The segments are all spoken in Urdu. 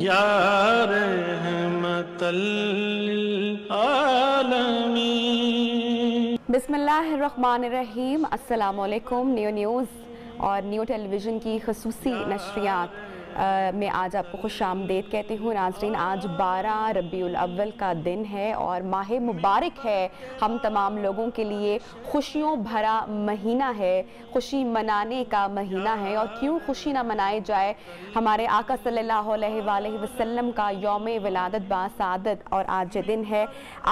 یا رحمت للعالمین۔ بسم اللہ الرحمن الرحیم۔ السلام علیکم۔ نیو نیوز اور نیو ٹیلی ویژن کی خصوصی نشریات میں آج آپ کو خوش آمدید کہتی ہوں۔ ناظرین، آج 12 ربیع الاول کا دن ہے اور ماہ مبارک ہے، ہم تمام لوگوں کے لیے خوشیوں بھرا مہینہ ہے، خوشی منانے کا مہینہ ہے۔ اور کیوں خوشی نہ منائے جائے، ہمارے آقا صلی اللہ علیہ وآلہ وسلم کا یوم ولادت باسعادت اور آج یہ دن ہے۔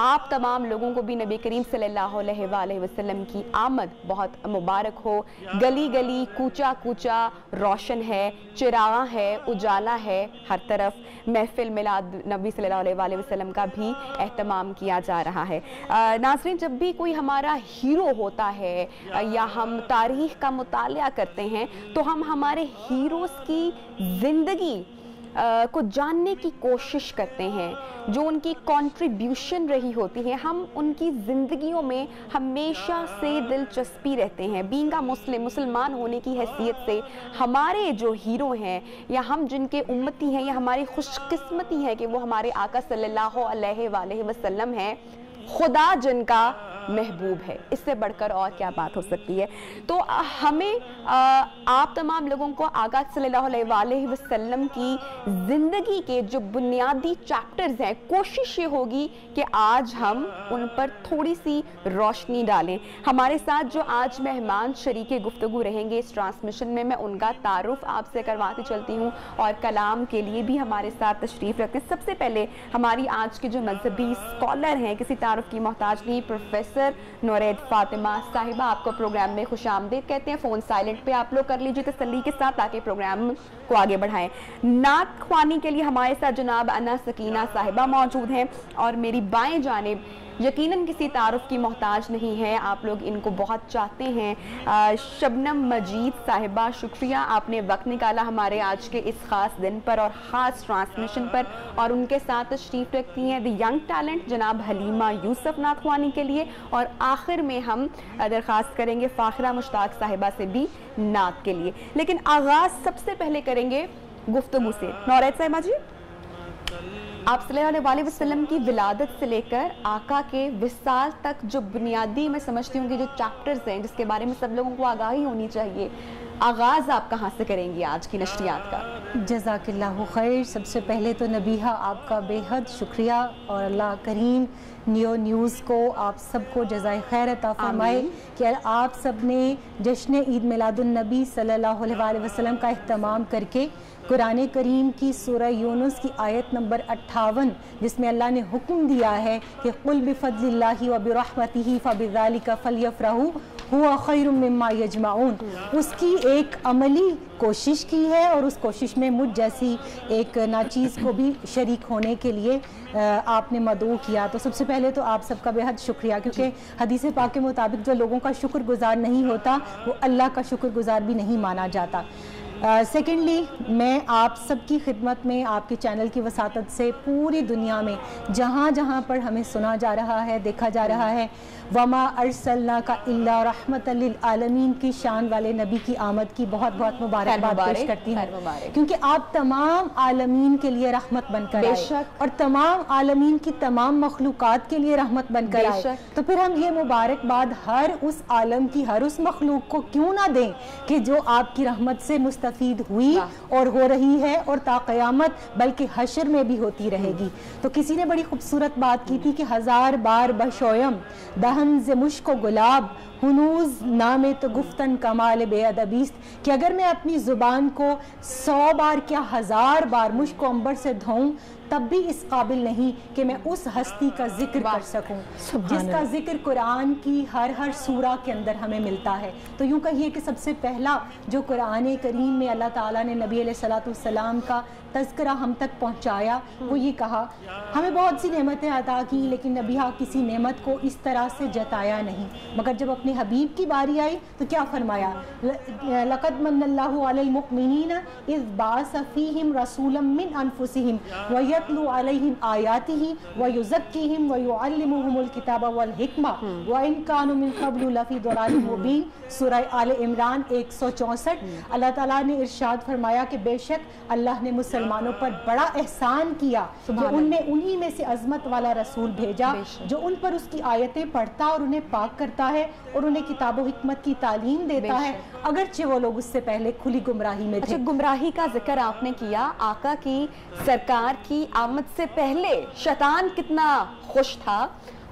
آپ تمام لوگوں کو بھی نبی کریم صلی اللہ علیہ وآلہ وسلم کی آمد بہت مبارک ہو۔ گلی گلی کوچا کوچا روشن ہے، چراغاں ہے، اجالا ہے، ہر طرف محفل میلاد نبی صلی اللہ علیہ وآلہ وسلم کا بھی اہتمام کیا جا رہا ہے۔ ناظرین، جب بھی کوئی ہمارا ہیرو ہوتا ہے یا ہم تاریخ کا مطالعہ کرتے ہیں تو ہم ہمارے ہیروز کی زندگی کو جاننے کی کوشش کرتے ہیں، جو ان کی کنٹریبیوشن رہی ہوتی ہے، ہم ان کی زندگیوں میں ہمیشہ سے دلچسپی رہتے ہیں۔ بینگ اے مسلمان ہونے کی حیثیت سے ہمارے جو ہیرو ہیں یا ہم جن کے امتی ہیں، یا ہماری خوش قسمتی ہے کہ وہ ہمارے آقا صلی اللہ علیہ وآلہ وسلم ہیں، خدا جن کا محبوب ہے۔ اس سے بڑھ کر اور کیا بات ہو سکتی ہے؟ تو ہمیں آپ تمام لوگوں کو آقا صلی اللہ علیہ وآلہ وسلم کی زندگی کے جو بنیادی چیپٹرز ہیں، کوشش یہ ہوگی کہ آج ہم ان پر تھوڑی سی روشنی ڈالیں۔ ہمارے ساتھ جو آج مہمان شریک گفتگو رہیں گے اس ٹرانسمیشن میں ان کا تعارف آپ سے کرواتی چلتی ہوں، اور کلام کے لیے بھی ہمارے ساتھ تشریف رکھتے ہیں۔ سب سے پہلے ہماری آج کے جو مذہبی اسکالر ہیں، کسی تعارف کی محتاج نہیں، پروفیسر نورید فاطمہ صاحبہ، آپ کو پروگرام میں خوش آمدید کہتے ہیں۔ فون سائلنٹ پہ آپ لوگ کر لیجیے تسلی کے ساتھ تاکہ پروگرام کو آگے بڑھائیں۔ نعت خوانی کے لیے ہمارے ساتھ جناب انا سکینہ صاحبہ موجود ہیں، اور میری بائیں جانب یقیناً کسی تعارف کی محتاج نہیں ہے، آپ لوگ ان کو بہت چاہتے ہیں، شبنم مجید صاحبہ، شکریہ آپ نے وقت نکالا ہمارے آج کے اس خاص دن پر اور خاص ٹرانسمیشن پر۔ اور ان کے ساتھ تشریف رکھتی ہیں دی ینگ ٹیلنٹ جناب حلیمہ یوسف نعت خوانی کے لیے، اور آخر میں ہم درخواست کریں گے فاخرہ مشتاق صاحبہ سے بھی نعت کے لیے۔ لیکن آغاز سب سے پہلے کریں گے گفتگو سے۔ نورید صاحبہ جی، آپ صلی اللہ علیہ وسلم کی ولادت سے لے کر آقا کے وصال تک جو بنیادی میں سمجھتی ہوں کہ جو چیپٹرز ہیں جس کے بارے میں سب لوگوں کو آگاہی ہونی چاہیے، آغاز آپ کہاں سے کریں گی آج کی نشریات کا؟ جزاک اللہ خیر۔ سب سے پہلے تو نبیہہ آپ کا بے حد شکریہ، اور اللہ کریم نیو نیوز کو آپ سب کو جزائے خیر عطا فرمائے کہ آپ سب نے جشن عید میلاد النبی صلی اللہ علیہ وآلہ وسلم کا اہتمام کر کے قرآن کریم کی سورہ یونس کی آیت نمبر 58 جس میں اللہ نے حکم دیا ہے کہ قُلْ بِفَضْلِ اللَّهِ وَبِرَحْمَتِهِ فَبِذَلِكَ فَلْيَفْرَحُوا هُوَ خَيْرٌ مِّمَّا يَجْمَعُونَ، اس کی ایک عملی کوشش کی ہے، اور اس کوشش میں مجھ جیسی ایک ناچیز کو بھی شریک ہونے کے لیے آپ نے مدعو کیا۔ تو سب سے پہلے تو آپ سب کا بے حد شکریہ، کیونکہ حدیث پاک کے مطابق جو لوگوں کا شکر گزار نہیں ہوتا وہ اللہ کا شکر گزار بھی نہیں مانا جاتا۔ سیکنڈلی، میں آپ سب کی خدمت میں آپ کے چینل کی وساطت سے پوری دنیا میں جہاں جہاں پر ہمیں سنا جا رہا ہے، دیکھا جا رہا ہے، وما ارسلناک الا رحمت للعالمین کی شان والے نبی کی آمد کی بہت بہت مبارکباد پیش کرتی ہوں، کیونکہ آپ تمام عالمین کے لیے رحمت بن کر آئے اور تمام عالمین کی تمام مخلوقات کے لیے رحمت بن کر آئے۔ تو پھر ہم یہ مبارکباد ہر اس عالم کی، ہر اس مخلوق کو کیوں نہ دیں کہ جو آپ کی رحمت سے مستفید ہوئی اور ہو رہی ہے، اور تا قیامت بلکہ حشر میں بھی ہوتی رہے گی۔ تو کسی نے بڑی خوبصورت بات کی تھی کہ 1000 بار بشویم دہن ز مشک و گلاب ہنوز نامے تو گفتن کمال بے ادبیست، کہ اگر میں اپنی زبان کو 100 بار کیا 1000 بار مشک و عنبر سے دھوؤں تب بھی اس قابل نہیں کہ میں اس ہستی کا ذکر کر سکوں جس کا ذکر قرآن کی ہر سورہ کے اندر ہمیں ملتا ہے۔ تو یوں کہیے کہ سب سے پہلا جو قرآن کریم میں اللہ تعالیٰ نے نبی علیہ السلام کا تذکرہ ہم تک پہنچایا، وہ یہ کہا ہمیں بہت سی نعمتیں عطا کی، لیکن نبیہ کسی نعمت کو اس طرح سے جتایا نہیں، مگر جب اپنی اپنے حبیب کی باری آئی تو کیا فرمایا؟ لقد من اللہ علی المؤمنین اذ بعث فیہم رسولا من انفسہم ویتلو علیہم آیاتہ ویزکیہم ویعلمہم الکتاب والحکمہ وان کانوا من قبل لفی ضلال مبین. سورہ آل عمران 164. اللہ تعالیٰ نے ارشاد فرمایا کہ بے شک اللہ نے مسلمانوں پر بڑا احسان کیا کہ ان نے انہی میں سے عظمت والا رسول بھیجا جو ان پر اس کی آیتیں پڑھتا اور انہیں پاک کرتا ہے اور انہیں کتاب و حکمت کی تعلیم دیتا ہے اگرچہ وہ لوگ اس سے پہلے کھلی گمراہی میں تھے. اچھا، گمراہی کا ذکر آپ نے کیا. آقا کی سرکار کی آمد سے پہلے شیطان کتنا خوش تھا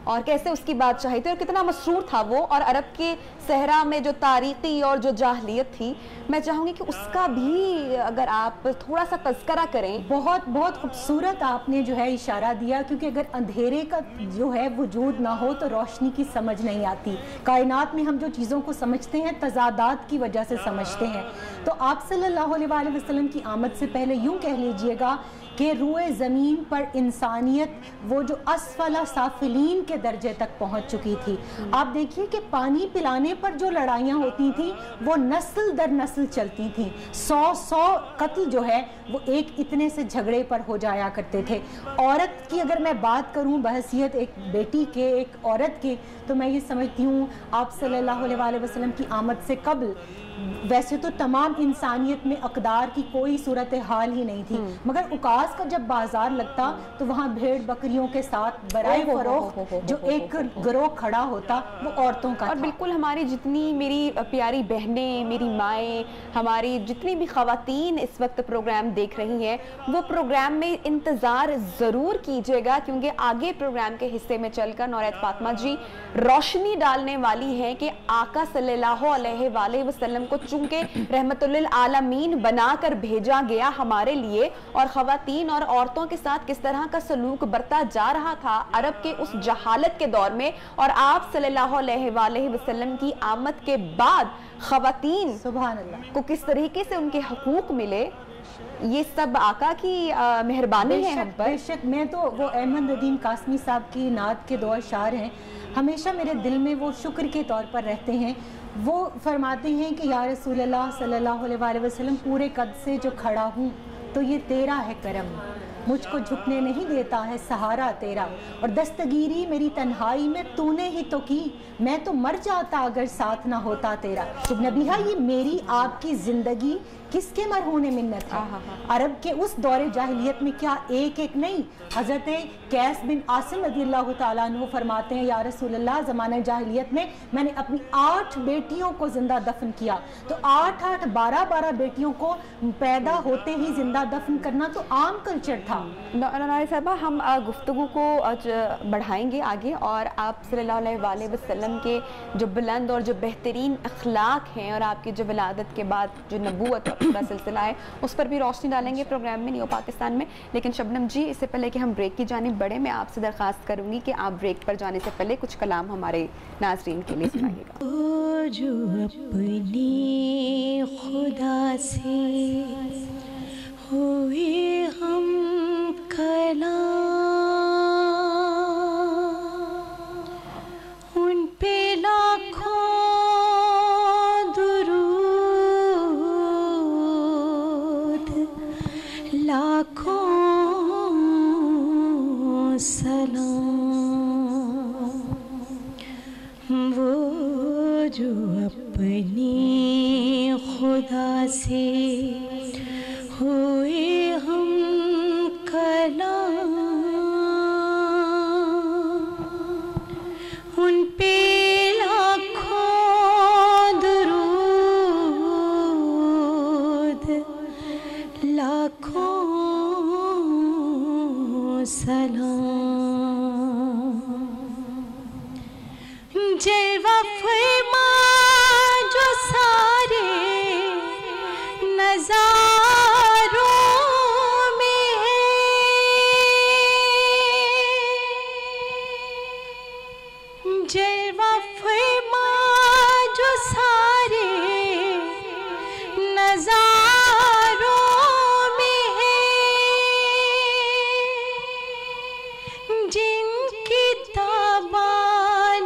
اور کیسے اس کی بادشاہی تھی اور کتنا مسرور تھا وہ، اور عرب کے صحرا میں جو تاریخی اور جو جاہلیت تھی، میں چاہوں گی کہ اس کا بھی اگر آپ تھوڑا سا تذکرہ کریں. بہت بہت خوبصورت آپ نے جو ہے اشارہ دیا، کیونکہ اگر اندھیرے کا جو ہے وجود نہ ہو تو روشنی کی سمجھ نہیں آتی. کائنات میں ہم جو چیزوں کو سمجھتے ہیں تضادات کی وجہ سے سمجھتے ہیں. تو آپ صلی اللہ علیہ وآلہ وسلم کی آمد سے پہلے یوں کہہ لیجئے گا کہ روئے زمین پر انسانیت وہ جو اسفل سافلین کے درجے تک پہنچ چکی تھی. آپ دیکھیے کہ پانی پلانے پر جو لڑائیاں ہوتی تھیں وہ نسل در نسل چلتی تھیں. 100 قتل جو ہے وہ ایک اتنے سے جھگڑے پر ہو جایا کرتے تھے. عورت کی اگر میں بات کروں بحیثیت ایک بیٹی کے، ایک عورت کے، تو میں یہ سمجھتی ہوں آپ صلی اللہ علیہ وآلہ وسلم کی آمد سے قبل ویسے تو تمام انسانیت میں اقدار کی کوئی صورتحال ہی نہیں تھی، مگر اوقاس کا جب بازار لگتا تو وہاں بھیڑ بکریوں کے ساتھ برائے فروخت جو ایک گروہ کھڑا ہوتا وہ عورتوں کا اور تھا. بالکل ہماری جتنی میری پیاری بہنیں، میری مائیں، ہماری جتنی بھی خواتین اس وقت پروگرام دیکھ رہی ہیں، وہ پروگرام میں انتظار ضرور کیجیے گا، کیونکہ آگے پروگرام کے حصے میں چل کر نورید فاطمہ جی روشنی ڈالنے والی ہیں کہ آقا صلی اللہ علیہ وآلہ وسلم کو چونکہ رحمت للعالمین بنا کر بھیجا گیا ہمارے لیے، اور خواتین اور عورتوں کے ساتھ کس طرح کا سلوک برتا جا رہا تھا عرب کے اس جہالت کے دور میں، اور آپ صلی اللہ علیہ وآلہ وسلم کی آمد کے بعد خواتین سبحان اللہ کو کس طریقے سے ان کے حقوق ملے، یہ سب آقا کی مہربانی ہے ہم پر. بے شک میں تو وہ احمد ندیم قاسمی صاحب کی نعت کے دو اشعار ہیں ہمیشہ میرے دل میں وہ شکر کے طور پر رہتے ہیں. وہ فرماتے ہیں کہ یا رسول اللہ صلی اللہ علیہ وآلہ وسلم پورے قد سے جو کھڑا ہوں تو یہ تیرا ہے کرم، مجھ کو جھکنے نہیں دیتا ہے سہارا تیرا، اور دستگیری میری تنہائی میں تو نے ہی تو کی، میں تو مر جاتا اگر ساتھ نہ ہوتا تیرا. نبیہ یہ میری آپ کی زندگی کس کے مرہون منت ہے؟ عرب کے اس دور جاہلیت میں کیا ایک ایک نہیں، حضرت قیس بن عاصم رضی اللہ تعالیٰ عنہ فرماتے ہیں یا رسول اللہ زمانہ جاہلیت میں نے اپنی 8 بیٹیوں کو زندہ دفن کیا. تو 8 12 بیٹیوں کو پیدا ہوتے ہی زندہ دفن کرنا تو عام کلچر تھا. نورید صاحبہ ہم گفتگو کو بڑھائیں گے آگے، اور آپ صلی اللہ علیہ وآلہ وسلم کے جو بلند اور جو بہترین اخلاق ہیں اور آپ کی جو ولادت کے بعد جو نبوت پورا سلسلہ ہے اس پر بھی روشنی ڈالیں گے پروگرام میں نیو پاکستان میں. لیکن شبنم جی اس سے پہلے کہ ہم بریک کی جانب بڑھیں، میں آپ سے درخواست کروں گی کہ آپ بریک پر جانے سے پہلے کچھ کلام ہمارے ناظرین کے لیے سنائیے گا. جو اپنی خدا سے ہوئے ہم کلام ان پہ لاکھوں لاکھوں سلام. وہ جو اپنی خدا سے ہوئے ہم کلام ان پہ لاکھوں درود لاکھوں سلام. جلوہ فرما جو سارے نظاروں میں ہے، جلوہ فرما جو سارے نظاروں میں ہے، جن کی تابانیاں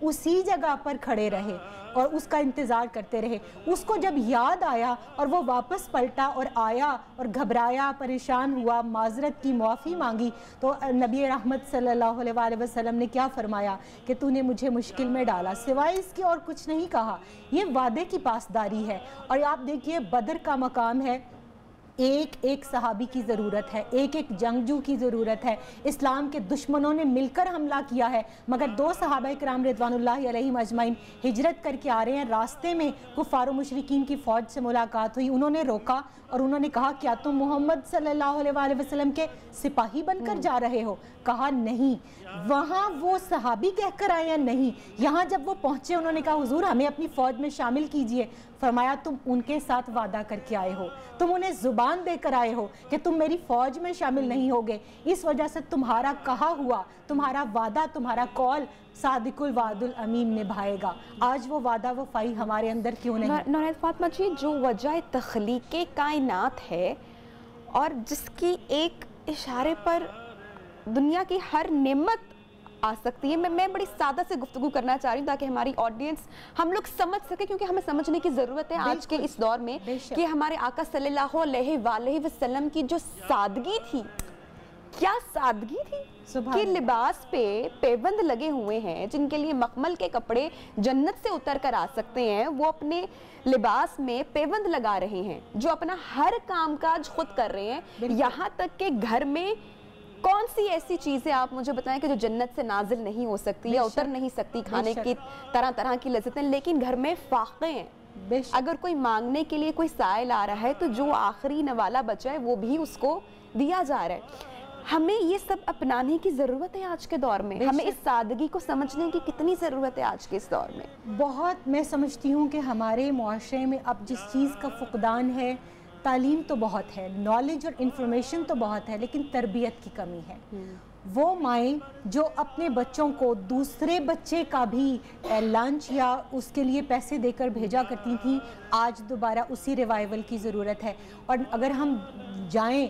اسی جگہ پر کھڑے رہے اور اس کا انتظار کرتے رہے. اس کو جب یاد آیا اور وہ واپس پلٹا اور آیا اور گھبرایا، پریشان ہوا، معذرت کی، معافی مانگی، تو نبی رحمت صلی اللہ علیہ وآلہ وسلم نے کیا فرمایا کہ تو نے مجھے مشکل میں ڈالا، سوائے اس کی اور کچھ نہیں کہا. یہ وعدے کی پاسداری ہے. اور آپ دیکھیے بدر کا مقام ہے، ایک ایک صحابی کی ضرورت ہے، ایک ایک جنگجو کی ضرورت ہے. اسلام کے دشمنوں نے مل کر حملہ کیا ہے، مگر 2 صحابہ کرام رضوان اللہ علیہم اجمعین ہجرت کر کے آ رہے ہیں. راستے میں کفار و مشرکین کی فوج سے ملاقات ہوئی، انہوں نے روکا اور انہوں نے کہا کیا تم محمد صلی اللہ علیہ وآلہ وسلم کے سپاہی بن کر جا رہے ہو؟ کہا نہیں. وہاں وہ صحابی کہہ کر آئے ہیں نہیں. یہاں جب وہ پہنچے انہوں نے کہا حضور ہمیں اپنی فوج میں شامل کیجئے. فرمایا تم ان کے ساتھ وعدہ کر کے آئے ہو، تم انہیں زبان دے کر آئے ہو کہ تم میری فوج میں شامل نہیں ہوگے، اس وجہ سے تمہارا کہا ہوا، تمہارا وعدہ، تمہارا قول صادق الوعد الامین نبھائے گا. آج وہ وعدہ وفائی ہمارے اندر کیوں نہیں؟ نورہت فاطمہ جی، جو وجہ تخلیق کائنات ہے اور جس کی ایک اشارے پر دنیا کی ہر نعمت آ سکتی ہے، میں بڑی سادہ سے گفتگو کرنا چاہ رہی ہوں تاکہ ہماری آڈینس ہم لوگ سمجھ سکے، کیونکہ ہمیں سمجھنے کی ضرورت ہے آج کے اس دور میں کہ ہمارے آقا صلی اللہ علیہ وآلہ وسلم کی جو سادگی تھی، کیا سادگی تھی کہ لباس پہ پیوند لگے ہوئے ہیں، جن کے لیے مخمل کے کپڑے جنت سے اتر کر آ سکتے ہیں، وہ اپنے لباس میں پیوند لگا رہے ہیں، جو اپنا ہر کام کاج خود کر رہے ہیں. یہاں تک کہ گھر میں کون سی ایسی چیزیں آپ مجھے بتائیں کہ جو جنت سے نازل نہیں ہو سکتی یا اتر نہیں سکتی، کھانے کی طرح طرح کی لذتیں، لیکن گھر میں فاقے ہیں. اگر کوئی مانگنے کے لیے کوئی سائل آ رہا ہے تو جو آخری نوالا بچا ہے وہ بھی اس کو دیا جا رہا ہے. ہمیں یہ سب اپنانے کی ضرورت ہے آج کے دور میں، ہمیں اس سادگی کو سمجھنے کی کتنی ضرورت ہے آج کے اس دور میں. بہت. میں سمجھتی ہوں کہ ہمارے معاشرے میں اب جس چیز کا فقدان ہے، تعلیم تو بہت ہے، نالج اور انفارمیشن تو بہت ہے، لیکن تربیت کی کمی ہے. وہ مائیں جو اپنے بچوں کو دوسرے بچے کا بھی لنچ یا اس کے لیے پیسے دے کر بھیجا کرتی تھیں، آج دوبارہ اسی ریوائیول کی ضرورت ہے. اور اگر ہم جائیں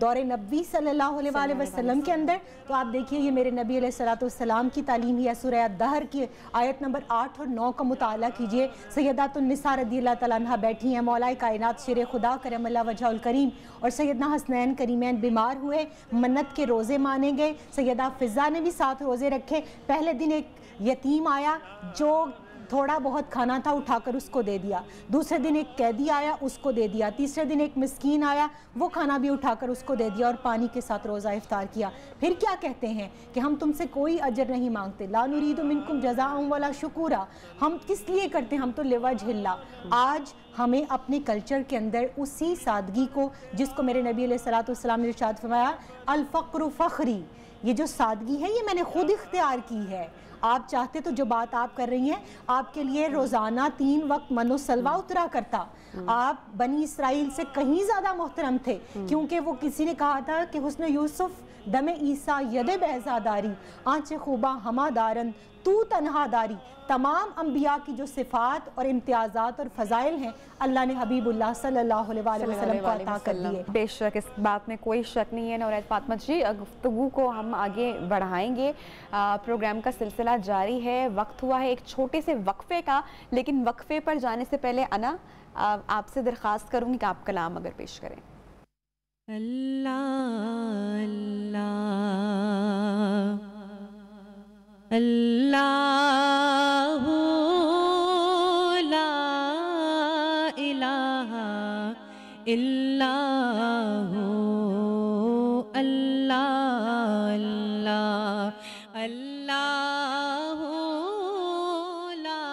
دور نبوی صلی اللہ علیہ وآلہ وسلم کے اندر تو آپ دیکھیے یہ میرے نبی علیہ السلام کی تعلیم ہی ہے. سورہ الدہر کی آیت نمبر 8 اور 9 کا مطالعہ کیجئے. سیدات النساء رضی اللہ تعالیٰ عنہ بیٹھی ہیں، مولا کائنات شیر خدا کرم اللہ وجہ الکریم اور سیدنا حسنین کریمین بیمار ہوئے، منت کے روزے مانے گئے. سیدہ فضہ نے بھی 7 روزے رکھے. پہلے دن ایک یتیم آیا جو تھوڑا بہت کھانا تھا اٹھا کر اس کو دے دیا، دوسرے دن ایک قیدی آیا اس کو دے دیا، تیسرے دن ایک مسکین آیا وہ کھانا بھی اٹھا کر اس کو دے دیا اور پانی کے ساتھ روزہ افطار کیا. پھر کیا کہتے ہیں کہ ہم تم سے کوئی اجر نہیں مانگتے، لا نرید منکم جزاء ولا شکورا. ہم کس لیے کرتے ہیں؟ ہم تو لوجہ اللہ. آج ہمیں اپنے کلچر کے اندر اسی سادگی کو، جس کو میرے نبی علیہ السلام نے ارشاد فرمایا الفقر فخری، یہ جو سادگی ہے یہ میں نے خود اختیار کی ہے. آپ چاہتے تو جو بات آپ کر رہی ہیں، آپ کے لیے روزانہ 3 وقت من و سلوہ اترا کرتا. آپ بنی اسرائیل سے کہیں زیادہ محترم تھے، کیونکہ وہ کسی نے کہا تھا کہ حسن یوسف دم عیسیٰ ید بیضا داری، آنچ خوباں ہما دارن تو تنہا داری. تمام انبیاء کی جو صفات اور امتیازات اور فضائل ہیں اللہ نے حبیب اللہ صلی اللہ علیہ وآلہ وسلم کو عطا کر دیے. بے شک اس بات میں کوئی شک نہیں ہے. نورہت فاطمہ جی، گفتگو کو ہم آگے بڑھائیں گے، پروگرام کا سلسلہ جاری ہے. وقت ہوا ہے ایک چھوٹے سے وقفے کا، لیکن وقفے پر جانے سے پہلے انا آپ سے درخواست کروں گی کہ آپ کلام اگر پیش کریں. اللہ اللہ اللہ لا الہ الا اللہ اللہ اللہ لا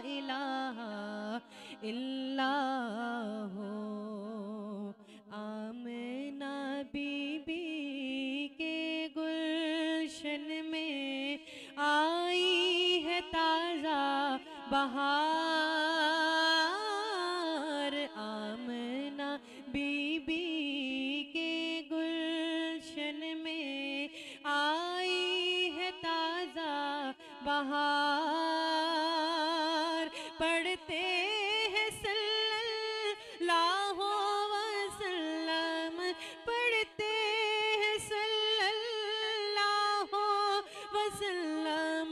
الہ الا آمنہ بی بی کے گلشن میں آئی ہے تازہ بہار. آمنہ بی بی کے گلشن میں آئی ہے تازہ بہار. پڑھتے ہیں صلی اللہ وسلم، پڑھتے ہیں صلی اللہ وسلم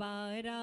12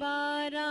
12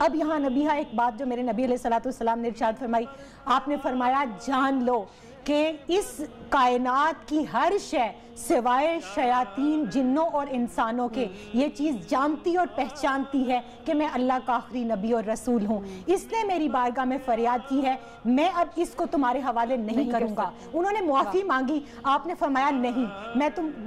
اب یہاں نبیہ ایک بات جو میرے نبی علیہ السلام نے ارشاد فرمائی، آپ نے فرمایا جان لو کہ اس کائنات کی ہر شے سوائے شیاطین جنوں اور انسانوں کے یہ چیز جانتی اور پہچانتی ہے کہ میں اللہ کا آخری نبی اور رسول ہوں، اس نے میری بارگاہ میں فریاد کی ہے، میں اب اس کو تمہارے حوالے نہیں کروں گا۔ انہوں نے معافی مانگی، آپ نے فرمایا نہیں،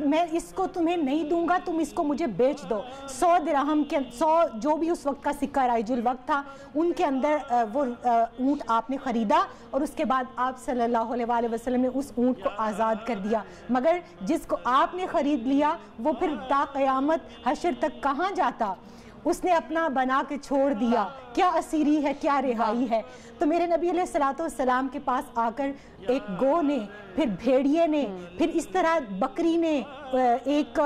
میں اس کو تمہیں نہیں دوں گا، تم اس کو مجھے بیچ دو۔ 100 درہم کے 100 جو بھی اس وقت کا سکہ رائج الوقت تھا ان کے اندر وہ اونٹ آپ نے خریدا، اور اس کے بعد آپ صلی اللہ علیہ وسلم نے اس اونٹ کو آزاد کر دیا۔ مگر جس کو آپ نے خرید لیا وہ پھر تا قیامت حشر تک کہاں جاتا؟ اس نے اپنا بنا کے چھوڑ دیا، کیا اسیری ہے، کیا رہائی ہے۔ تو میرے نبی علیہ السلام کے پاس آ کر ایک گو نے، پھر بھیڑیے نے، پھر اس طرح بکری نے، ایک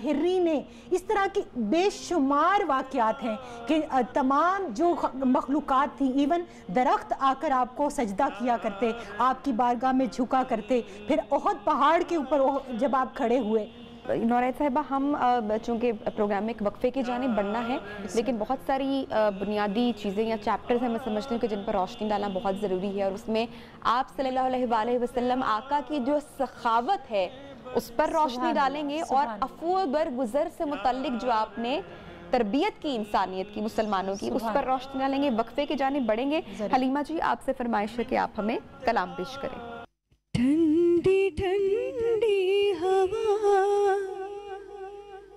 ہرری نے، اس طرح کی بے شمار واقعات ہیں کہ تمام جو مخلوقات تھیں، ایون درخت آ کر آپ کو سجدہ کیا کرتے، آپ کی بارگاہ میں جھکا کرتے۔ پھر احد پہاڑ کے اوپر جب آپ کھڑے ہوئے۔ نورائت صاحبہ، ہم چونکہ پروگرام میں ایک وقفے کی جانب بڑھنا ہے، لیکن بہت ساری بنیادی چیزیں یا چیپٹرز ہیں میں سمجھتی ہوں کہ جن پر روشنی ڈالنا بہت ضروری ہے، اور اس میں آپ صلی اللہ علیہ وآلہ وسلم آقا کی جو سخاوت ہے اس پر روشنی ڈالیں گے، اور عفو برگزر سے متعلق جو آپ نے تربیت کی انسانیت کی، مسلمانوں کی، اس پر روشنی ڈالیں گے۔ وقفے کی جانب بڑھیں گے۔ حلیمہ جی، آپ سے فرمائش ہے کہ آپ ہمیں کلام پیش کریں۔ ٹھنڈی ٹھنڈی ہوا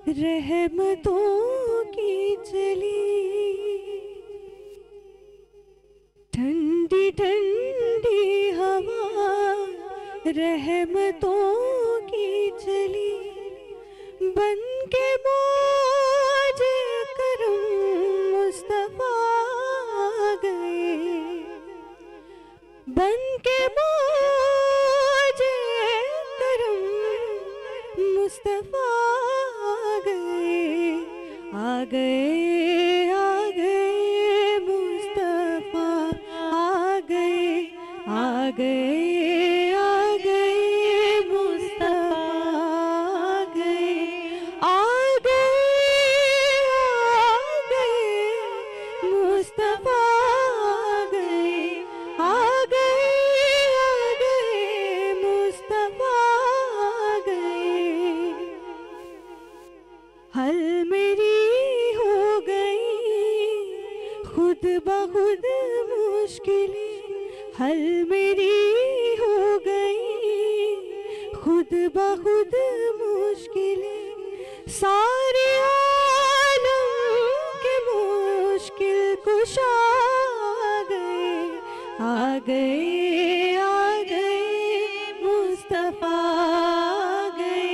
رحمتوں کی چلی، ٹھنڈی ٹھنڈی ہوا رحمتوں کی چلی، بن کے موج کرم مصطفیٰ گئے، بن کے موج کرم مصطفیٰ گئے، آ گئے آ گئے مصطفیٰ، آ گئے آ گئے آ گئے مصطفیٰ، آ گئے آ گئے آ گئے مصطفیٰ، آ گئے آ گئے مصطفیٰ، آ گئے۔ حل میری ہو گئی خود بخود مشکلیں، حل میری ہو گئی خود بخود مشکلیں، سارے عالم کے مشکل کشا آ گئے آ گئے مصطفیٰ، آ گئے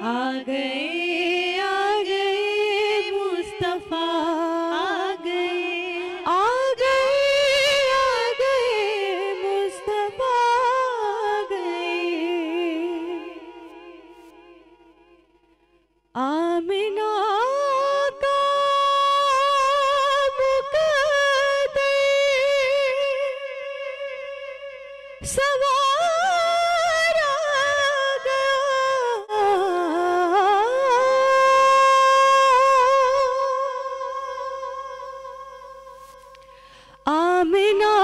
آ گئے آ گئے مصطفیٰ، آ گئے آ گئے آ گئے مصطفیٰ، آ گئے۔ آمنہ کا مقدر سوار آ گیا، آمنہ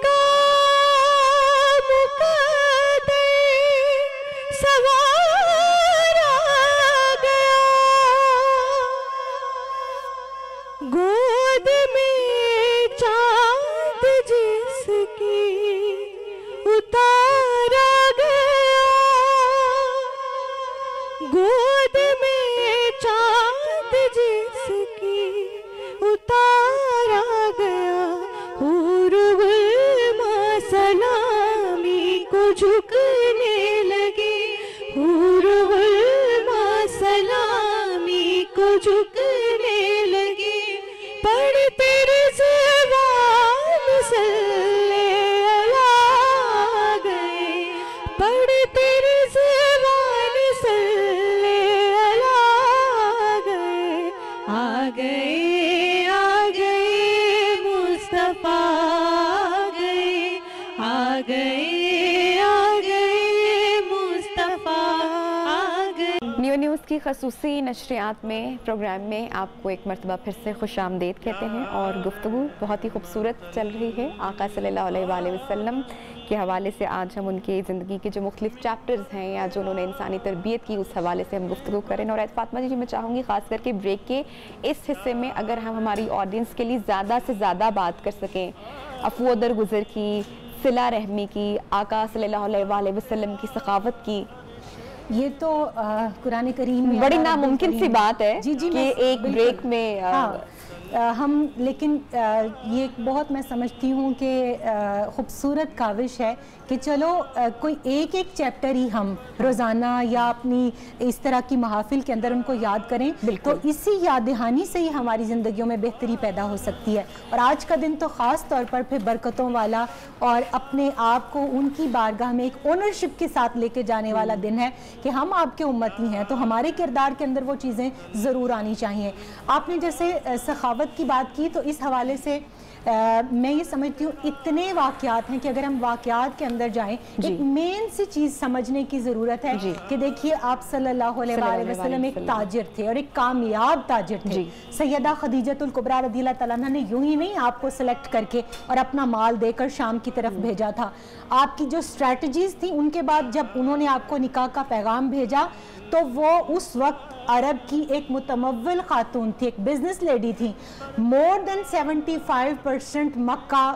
کا مقدر سوار آ گیا، گود میں چاند جس کی اتارا گیا، گود میں چاند جس کی اتارا گیا، حور خصوصی نشریات میں پروگرام میں آپ کو ایک مرتبہ پھر سے خوش آمدید کہتے ہیں، اور گفتگو بہت ہی خوبصورت چل رہی ہے آقا صلی اللہ علیہ وآلہ وسلم کے حوالے سے۔ آج ہم ان کی زندگی کے جو مختلف چیپٹرز ہیں یا جو انہوں نے انسانی تربیت کی اس حوالے سے ہم گفتگو کریں۔ اور فاطمہ جی میں چاہوں گی خاص کر کے بریک کے اس حصے میں اگر ہم ہماری آڈینس کے لیے زیادہ سے زیادہ بات کر سکیں عفو و درگزر کی، صلہ رحمی کی، آقا صلی اللہ علیہ وآلہ وسلم کی سخاوت کی، یہ تو قرآن کریم میں بڑی ناممکن سی بات ہے کہ ایک بریک میں ہم، لیکن یہ بہت میں سمجھتی ہوں کہ خوبصورت کاوش ہے کہ چلو کوئی ایک چیپٹر ہی ہم روزانہ یا اپنی اس طرح کی محافل کے اندر ان کو یاد کریں، تو اسی یاد دہانی سے ہی ہماری زندگیوں میں بہتری پیدا ہو سکتی ہے۔ اور آج کا دن تو خاص طور پر پھر برکتوں والا اور اپنے آپ کو ان کی بارگاہ میں ایک اونرشپ کے ساتھ لے کے جانے والا دن ہے کہ ہم آپ کے امتی ہیں، تو ہمارے کردار کے اندر وہ چیزیں ضرور آنی چاہیے۔ آپ نے جیسے سخاوت کی بات کی تو اس حوالے سے میں یہ سمجھتی ہوں اتنے واقعات ہیں کہ اگر ہم واقعات کے اندر جائیں ایک مین سی چیز سمجھنے کی ضرورت ہے کہ دیکھیے آپ صلی اللہ علیہ وآلہ وسلم ایک تاجر تھے اور ایک کامیاب تاجر تھے۔ سیدہ خدیجہ الکبریٰ رضی اللہ تعالیٰ عنہ نے یوں ہی نہیں آپ کو سلیکٹ کر کے اور اپنا مال دے کر شام کی طرف بھیجا تھا، آپ کی جو اسٹریٹجیز تھیں ان کے بعد جب انہوں نے آپ کو نکاح کا پیغام بھیجا تو وہ اس وقت عرب کی ایک متمول خاتون تھی، ایک بزنس لیڈی تھی۔ مور دین 75% مکہ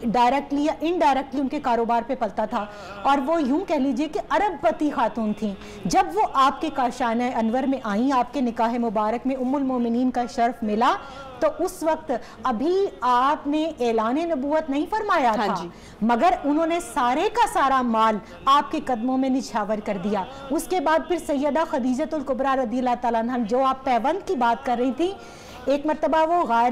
ڈائریکٹلی یا انڈائریکٹلی ان کے کاروبار پہ پلتا تھا، اور وہ یوں کہہ لیجئے کہ عرب پتی خاتون تھیں۔ جب وہ آپ کے کاشانہ انور میں آئیں، آپ کے نکاح مبارک میں ام المومنین کا شرف ملا، تو اس وقت ابھی آپ نے اعلان نبوت نہیں فرمایا تھا، مگر انہوں نے سارے کا سارا مال آپ کے قدموں میں نچھاور کر دیا۔ اس کے بعد پھر سیدہ خدیجہ الکبریٰ رضی اللہ تعالیٰ عنہ جو آپ پیوند کی بات کر رہی تھی، ایک مرتبہ وہ غار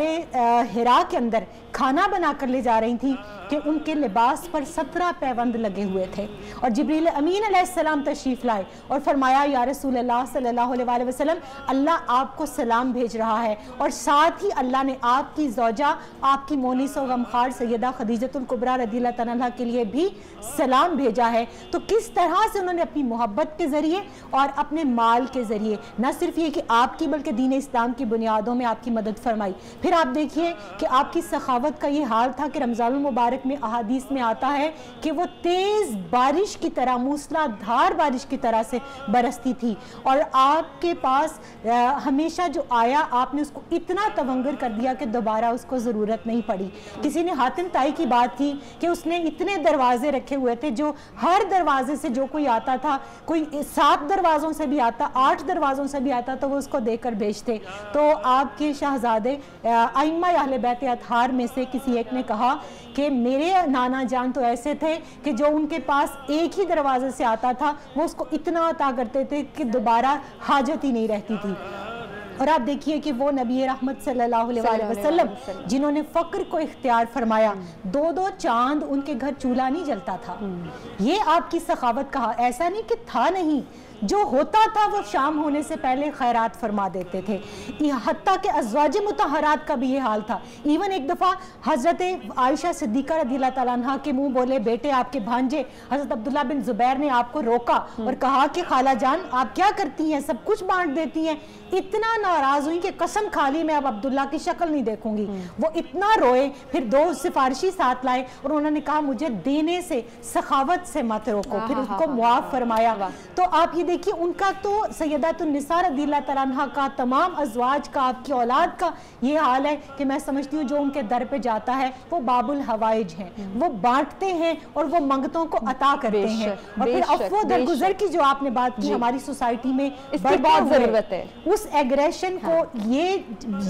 حرا کے اندر کھانا بنا کر لے جا رہی تھی کہ ان کے لباس پر 17 پیوند لگے ہوئے تھے، اور جبریل امین علیہ السلام تشریف لائے اور فرمایا یا رسول اللہ صلی اللہ علیہ وآلہ وسلم اللہ آپ کو سلام بھیج رہا ہے، اور ساتھ ہی اللہ نے آپ کی زوجہ، آپ کی مونس و غمخوار سیدہ خدیجہ الکبریٰ رضی اللہ تعالیٰ عنہ کے لیے بھی سلام بھیجا ہے۔ تو کس طرح سے انہوں نے اپنی محبت کے ذریعے اور اپنے مال کے ذریعے نہ صرف یہ کہ آپ کی بلکہ دین اسلام کی بنیادوں میں آپ کی مدد فرمائی۔ پھر آپ دیکھیے کہ آپ کی سخاوت کا یہ حال تھا کہ رمضان المبارک میں احادیث میں آتا ہے کہ وہ تیز بارش کی طرح، موسلا دھار بارش کی طرح سے برستی تھی، اور آپ کے پاس ہمیشہ جو آیا آپ نے اس کو اتنا تونگر کر دیا کہ دوبارہ اس کو ضرورت نہیں پڑی۔ کسی نے حاتم طائی کی بات کی کہ اس نے اتنے دروازے رکھے ہوئے تھے، جو ہر دروازے سے جو کوئی آتا تھا، کوئی 7 دروازوں سے بھی آتا، 8 دروازوں سے بھی آتا، تو وہ اس کو دے کر بھیجتے۔ تو آپ کے شہزادے ائمہ اہل بیت اطہار میں سے کسی ایک نے کہا کہ میرے نانا جان تو ایسے تھے کہ جو ان کے پاس ایک ہی دروازے سے آتا تھا وہ اس کو اتنا عطا کرتے تھے کہ دوبارہ حاجت ہی نہیں رہتی تھی۔ اور آپ دیکھیے کہ وہ نبی رحمت صلی اللہ علیہ وسلم جنہوں نے فقر کو اختیار فرمایا، 2 چاند ان کے گھر چولہا نہیں جلتا تھا۔ یہ آپ کی سخاوت کہا، ایسا نہیں کہ تھا نہیں، جو ہوتا تھا وہ شام ہونے سے پہلے خیرات فرما دیتے تھے۔ حتیٰ کہ ازواج مطہرات کا بھی یہ حال تھا۔ ایون ایک دفعہ حضرت عائشہ صدیقہ رضی اللہ تعالیٰ عنہ کے منہ بولے بیٹے آپ کے بھانجے حضرت عبداللہ بن زبیر نے آپ کو روکا اور کہا کہ خالہ جان آپ کیا کرتی ہیں، سب کچھ بانٹ دیتی ہیں۔ اتنا ناراض ہوئی کہ قسم کھا لی میں اب عبداللہ کی شکل نہیں دیکھوں گی۔ وہ اتنا روئے، پھر 2 سفارشی ساتھ لائے اور انہوں نے کہا مجھے دینے سے، سخاوت سے مت روکو، پھر اس کو معاف فرمایا۔ تو آپ یہ دیکھیے ان کا تو سیدات النساء رضی اللہ تعالیٰ عنہ کا، تمام ازواج کا، آپ کی اولاد کا یہ حال ہے کہ میں سمجھتی ہوں جو ان کے در پہ جاتا ہے وہ باب الحوائج ہیں، وہ بانٹتے ہیں اور وہ منگتوں کو عطا کرتے ہیں۔ اور پھر عفو درگزر کی جو آپ نے بات کی، ہماری سوسائٹی میں اس کی بہت ضرورت ہے۔ اس ایگریشن کو یہ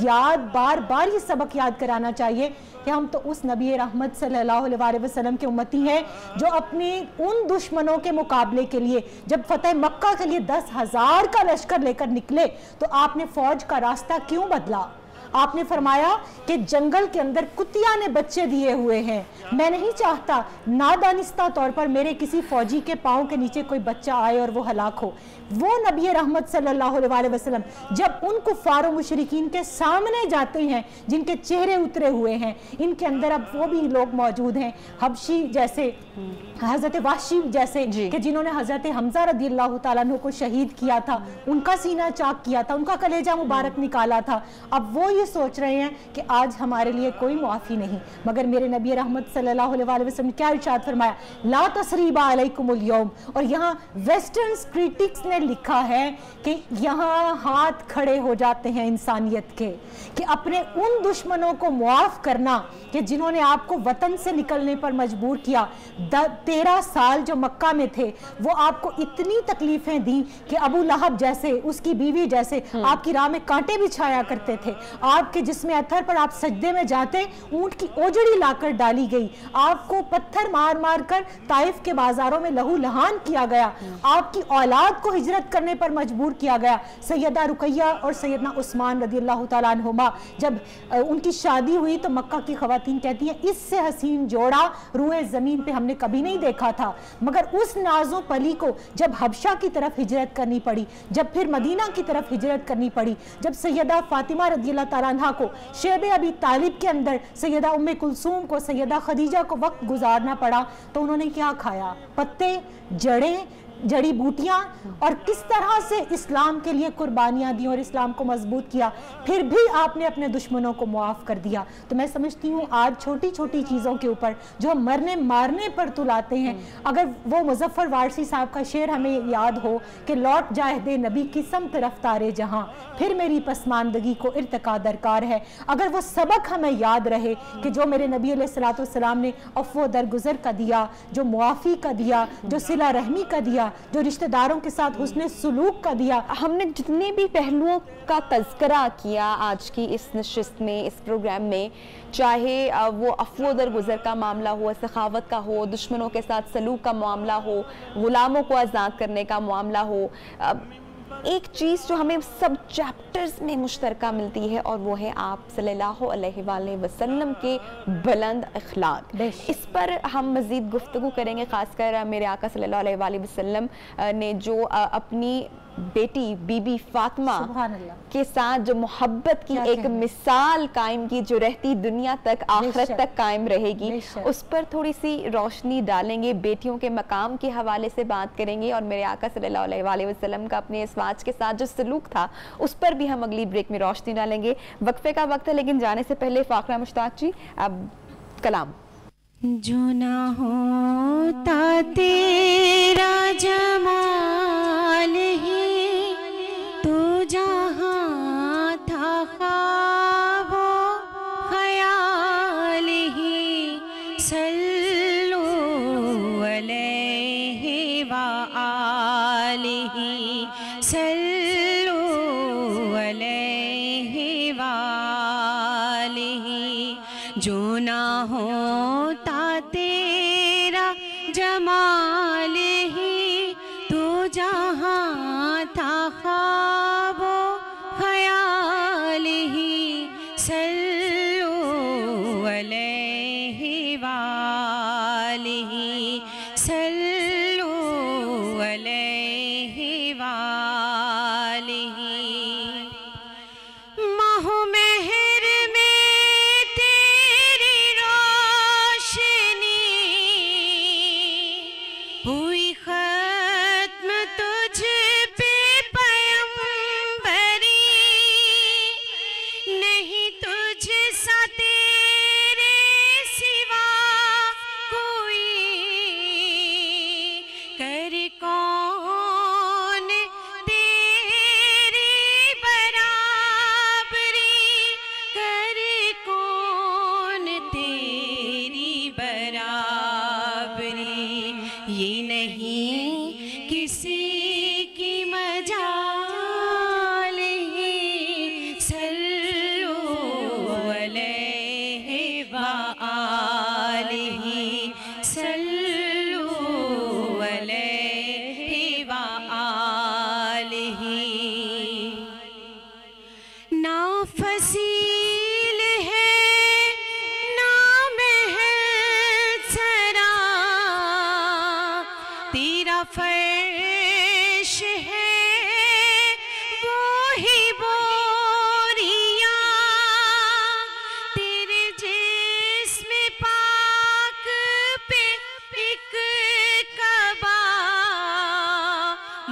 یاد بار بار یہ سبق یاد کرانا چاہیے کہ ہم تو اس نبی رحمت صلی اللہ علیہ وسلم کے امتی ہیں جو اپنے ان دشمنوں کے مقابلے کے لیے جب فتح مکہ کے لیے 10,000 کا لشکر لے کر نکلے تو آپ نے فوج کا راستہ کیوں بدلا؟ آپ نے فرمایا کہ جنگل کے اندر کتیا نے بچے دیے ہوئے ہیں، میں نہیں چاہتا نادانستہ طور پر میرے کسی فوجی کے پاؤں کے نیچے کوئی بچہ آئے اور وہ ہلاک ہو۔ وہ نبی رحمت صلی اللہ علیہ وسلم جب ان کفار و مشرکین کے سامنے جاتے ہیں جن کے چہرے اترے ہوئے ہیں، ان کے اندر اب وہ بھی لوگ موجود ہیں، حبشی جیسے، حضرت وحشی جیسے کہ جنہوں نے حضرت حمزہ رضی اللہ تعالیٰ عنہ کو شہید کیا تھا، ان کا سینہ چاک کیا تھا، ان کا کلیجہ مبارک نکالا تھا، اب وہ یہ سوچ رہے ہیں کہ آج ہمارے لیے کوئی معافی نہیں۔ مگر میرے نبی رحمت صلی اللہ علیہ وسلم کیا ارشاد فرمایا، لا تثریب علیکم اليوم، اور یہاں ویسٹرنز کریٹکس نے لکھا ہے کہ یہاں ہاتھ کھڑے ہو جاتے ہیں انسانیت کے، کہ اپنے ان دشمنوں کو معاف کرنا کہ جنہوں نے آپ کو وطن سے نکلنے پر مجبور کیا، 13 سال جو مکہ میں تھے وہ آپ کو اتنی تکلیفیں دیں کہ ابو لہب جیسے، اس کی بیوی جیسے آپ کی راہ میں کانٹے بھی چھایا کرتے تھے، آپ کے جسم اتھر پر آپ سجدے میں جاتے اونٹ کی اوجڑی لا کر ڈالی گئی، آپ کو پتھر مار مار کر طائف کے بازاروں میں لہو لہان کیا گیا، آپ کی اولاد کو ہجرت کرنے پر مجبور کیا گیا۔ سیدہ رقیہ اور سیدنا عثمان رضی اللہ تعالیٰ عنہما جب ان کی شادی ہوئی تو مکہ کی خواتین کہتی ہیں اس سے حسین جوڑا روئے زمین پہ ہم نے کبھی نہیں دیکھا تھا، مگر اس ناز و پلی کو جب حبشہ کی طرف ہجرت کرنی پڑی، جب پھر مدینہ کی طرف ہجرت کرنی پڑی، جب سیدہ فاطمہ رضی اللہ تعالیٰ عنہ کو شیب ابی طالب کے اندر سیدہ ام کلثوم کو، سیدہ خدیجہ کو وقت گزارنا پڑا، تو انہوں نے کیا کھایا؟ پتے، جڑیں، جڑی بوٹیاں، اور کس طرح سے اسلام کے لیے قربانیاں دی اور اسلام کو مضبوط کیا، پھر بھی آپ نے اپنے دشمنوں کو معاف کر دیا۔ تو میں سمجھتی ہوں آج چھوٹی چھوٹی چیزوں کے اوپر جو ہم مرنے مارنے پر تلاتے ہیں، اگر وہ مظفر وارثی صاحب کا شعر ہمیں یاد ہو کہ لوٹ جائے دے نبی کی سمت رفتار جہاں، پھر میری پسماندگی کو ارتقا درکار ہے، اگر وہ سبق ہمیں یاد رہے کہ جو میرے نبی علیہ الصلوۃ والسلام نے عفو درگزر کا دیا، جو معافی کا دیا، جو صلہ رحمی کا دیا، جو رشتہ داروں کے ساتھ حسن سلوک کا دیا۔ ہم نے جتنے بھی پہلوؤں کا تذکرہ کیا آج کی اس نشست میں، اس پروگرام میں، چاہے وہ عفو درگزر کا معاملہ ہو، سخاوت کا ہو، دشمنوں کے ساتھ سلوک کا معاملہ ہو، غلاموں کو آزاد کرنے کا معاملہ ہو، ایک چیز جو ہمیں سب چیپٹرز میں مشترکہ ملتی ہے اور وہ ہے آپ صلی اللہ علیہ وآلہ وسلم کے بلند اخلاق۔ اس پر ہم مزید گفتگو کریں گے، خاص کر میرے آقا صلی اللہ علیہ وآلہ وسلم نے جو اپنی بیٹی بی بی فاطمہ کے ساتھ جو محبت کی ایک مثال قائم کی، جو رہتی دنیا تک، آخرت تک قائم رہے گی، اس پر تھوڑی سی روشنی ڈالیں گے، بیٹیوں کے مقام کے حوالے سے بات کریں گے، اور میرے آقا صلی اللہ علیہ وآلہ وسلم کا اپنے ازواج کے ساتھ جو سلوک تھا اس پر بھی ہم اگلی بریک میں روشنی ڈالیں گے۔ وقفے کا وقت ہے، لیکن جانے سے پہلے فاخرہ مشتاق جی اب کلام۔ جو نہ ہوتا تیرا جمال ہی تو جہاں تھا خواب و خیال ہی، صلو علیہ وآلہ، صلو علیہ وآلہ، جو نہ ہوتا تیرا جمال ہی تو جہاں تھا خواب و خیال ہی، صلو علیہ وآلہ، صلو علیہ وآلہ۔ ماہ مہر میں تیری روشنی ہوئی ختم، تجھ پہ فرش ہے وہی بوریاں، تیرے جسم پاک پہ ایک کعبہ،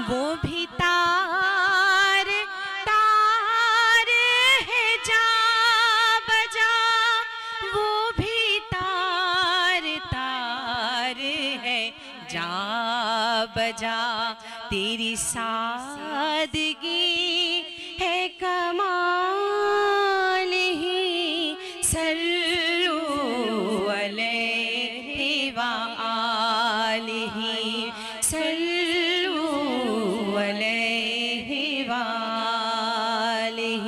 وہ بھی تار تار ہے جا بجا، وہ بھی تار تار ہے جا بجا، تیری سادگی ہے کمال ہی، صلو علیہ وآلہ، صلو علیہ وآلہ۔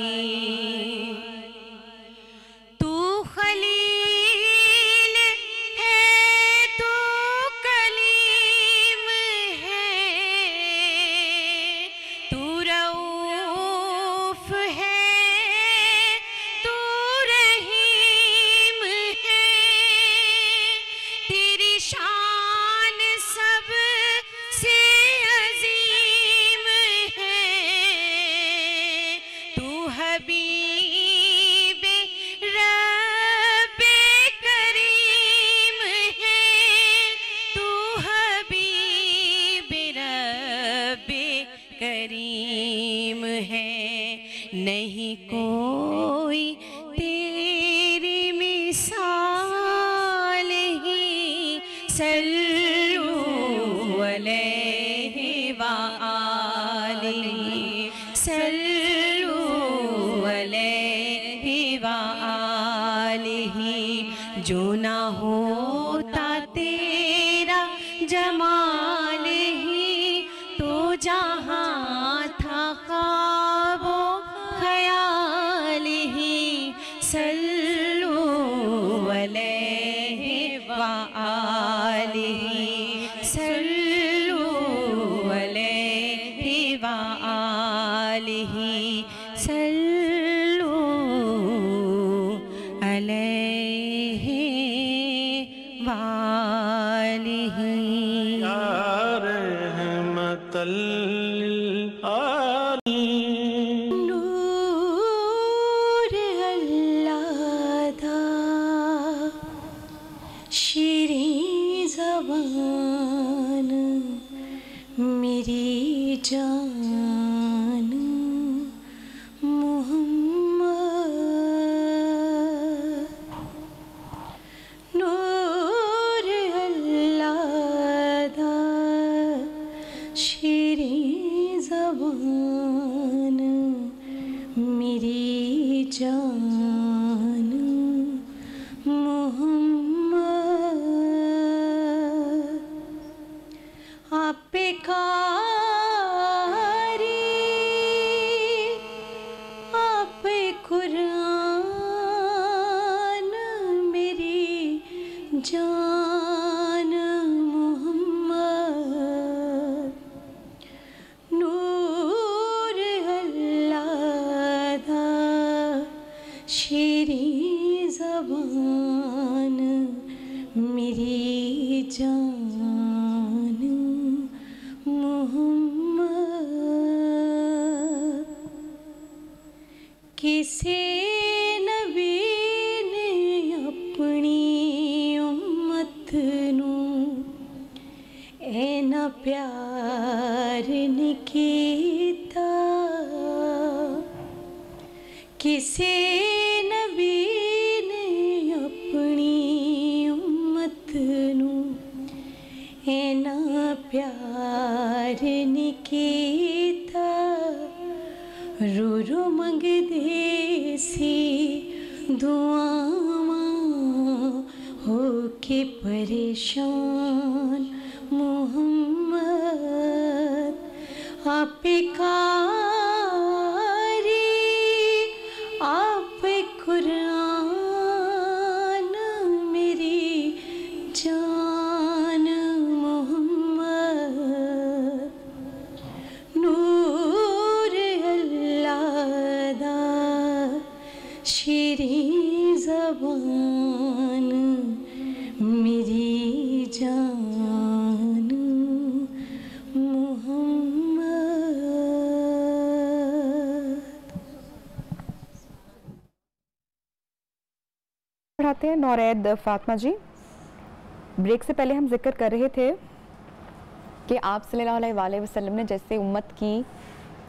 تو خلیل ہے، تو کلیم ہے، تو رؤوف ہے، تو رحیم ہے، تیری شان سب سے عظیم ہے، تو حبیب رب کریم ہے، تو حبیب رب کریم ہے، نہیں کوئی تیری مثال ہی، صلو علیہ وآلہ، صلو علیہ وآلہ۔ جو نہ ہوتا تیرا جمال ہی تو جہاں تھا خواب و خیال ہی، صلو علیہ وآلہ، صلو علیہ وآلہ، صلو علیہ وآلہ۔ یا رحمت للعالمین، نور اللہ دا شیریں زبان، میری جان محمد، نور اللہ دا شیریں زبان، میری جان محمد، آپ پہ کاری آپ پہ قرآن، میری جان محمد، نور اللہ دا شیریں زبان، میری جان محمد۔ کسی نبی نے اپنی امت نو اینا پیار نہیں کیتا، کسی نبی نے اپنی امت نو اینا پیار نہیں کیتا، رو رو منگ دے سی دعاواں، ہو کے پریشان محمد، آپ کاری آپ قرآن، میری جان محمد، نور اللہ دا شیریں زبان، میری جان آتے ہیں نورید فاطمہ جی. بریک سے پہلے ہم ذکر کر رہے تھے کہ آپ صلی اللہ علیہ وسلم نے جیسے امت کی